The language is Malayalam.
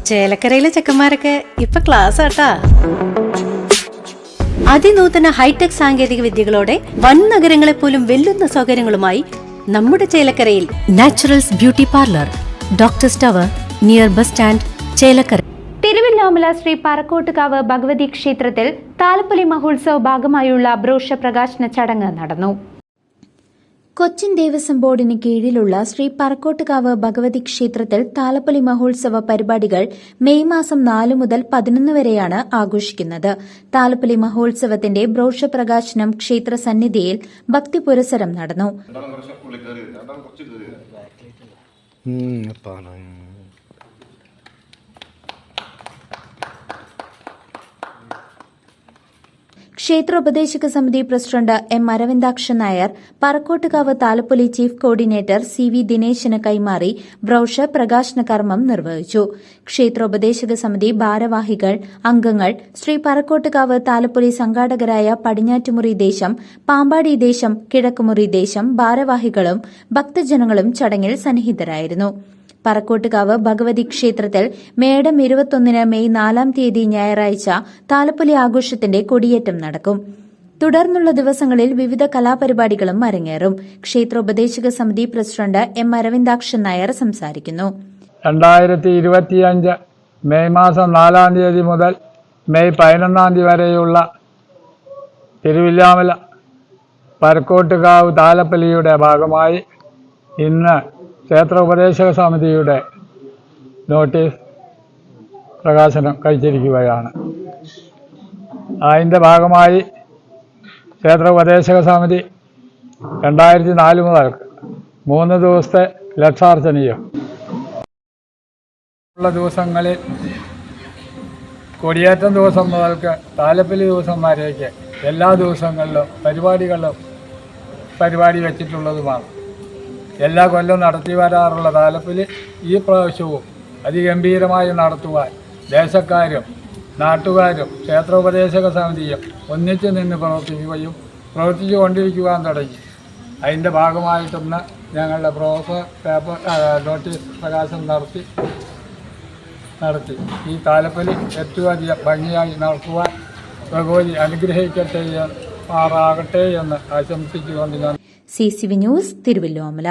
ചേലക്കരയിലെ ചെക്കന്മാരൊക്കെ ഇപ്പൊ ക്ലാസ് ആട്ടാ. അതിനൂതന ഹൈടെക് സാങ്കേതിക വിദ്യകളോടെ വൻ നഗരങ്ങളെ പോലും വെല്ലുന്ന സൗകര്യങ്ങളുമായി നമ്മുടെ ചേലക്കരയിൽ Naturals beauty parlour, doctors tower, near bus stand, Chelakkara. Thiruvilwamala Sree Parakkottukavu Bhagavathi ക്ഷേത്രത്തിൽ താലപ്പൊലി മഹോത്സവ ഭാഗമായുള്ള ബ്രോഷ പ്രകാശന ചടങ്ങ് നടന്നു. കൊച്ചിൻ ദേവസ്വം ബോർഡിന് കീഴിലുള്ള ശ്രീ പറക്കോട്ടുകാവ് ഭഗവതി ക്ഷേത്രത്തിൽ താലപ്പൊലി മഹോത്സവ പരിപാടികൾ മെയ് മാസം 4 മുതൽ 11 വരെയാണ് ആഘോഷിക്കുന്നത്. താലപ്പൊലി മഹോത്സവത്തിന്റെ ബ്രോഷ പ്രകാശനം ക്ഷേത്ര സന്നിധിയിൽ ഭക്തി പുരസരം നടന്നു. ക്ഷേത്രോപദേശക സമിതി പ്രസിഡന്റ് എം അരവിന്ദാക്ഷൻ നായർ പറക്കോട്ടുകാവ് താലപ്പൊലി ചീഫ് കോർഡിനേറ്റർ CV ദിനേശന് കൈമാറി ബ്രോഷർ പ്രകാശന കർമ്മം നിർവഹിച്ചു. ക്ഷേത്രോപദേശക സമിതി ഭാരവാഹികൾ, അംഗങ്ങൾ, ശ്രീ പറക്കോട്ടുകാവ് താലപ്പൊലി സംഘാടകരായ പടിഞ്ഞാറ്റുമുറി ദേശം, പാമ്പാടി ദേശം, കിഴക്കുമുറി ദേശം ഭാരവാഹികളും ഭക്തജനങ്ങളും ചടങ്ങിൽ സന്നിഹിതരായിരുന്നു. പറക്കോട്ടുകാവ് ഭഗവതി ക്ഷേത്രത്തിൽ മേടം 21 മെയ് 4 ഞായറാഴ്ച താലപ്പൊലി ആഘോഷത്തിന്റെ കൊടിയേറ്റം നടക്കും. തുടർന്നുള്ള ദിവസങ്ങളിൽ വിവിധ കലാപരിപാടികളും അരങ്ങേറും. ക്ഷേത്രോപദേശക സമിതി പ്രസിഡന്റ് എം അരവിന്ദാക്ഷൻ നായർ സംസാരിക്കുന്നു. 2025 മെയ് മാസം 4 മുതൽ മെയ് 11 വരെയുള്ള തിരുവല്ലോമല പറക്കോട്ടുകാവ് താലപ്പൊലിയുടെ ഭാഗമായി ഇന്ന് ക്ഷേത്രോപദേശക സമിതിയുടെ നോട്ടീസ് പ്രകാശനം കഴിച്ചിരിക്കുകയാണ്. അതിൻ്റെ ഭാഗമായി ക്ഷേത്രോപദേശക സമിതി 2004 മുതൽ 3 ദിവസത്തെ ലക്ഷാർച്ചനയും ഉള്ള ദിവസങ്ങളിൽ കൊടിയേറ്റം ദിവസം മുതൽക്ക് താലപ്പൊലി ദിവസം വരേക്ക് എല്ലാ ദിവസങ്ങളിലും പരിപാടി വെച്ചിട്ടുള്ളതുമാണ്. എല്ലാ കൊല്ലം നടത്തി വരാറുള്ള താലപ്പൊലി ഈ പ്രാവശ്യവും അതിഗംഭീരമായി നടത്തുവാൻ ദേശക്കാരും നാട്ടുകാരും ക്ഷേത്രോപദേശക സമിതിയും ഒന്നിച്ചു നിന്ന് പ്രവർത്തിച്ചു കൊണ്ടിരിക്കുവാൻ തുടങ്ങി. അതിൻ്റെ ഭാഗമായിട്ടൊന്ന് ഞങ്ങളുടെ ബ്രോഷർ പേപ്പർ നോട്ടീസ് പ്രകാശനം നടത്തി ഈ താലപ്പൊലി ഏറ്റവും അധികം ഭംഗിയായി നടത്തുവാൻ ഭഗവതി അനുഗ്രഹിക്കട്ടെ മാറാകട്ടെ എന്ന് ആശംസിച്ചുകൊണ്ട് ഞാൻ CCV ന്യൂസ് തിരുവല്ലോമല.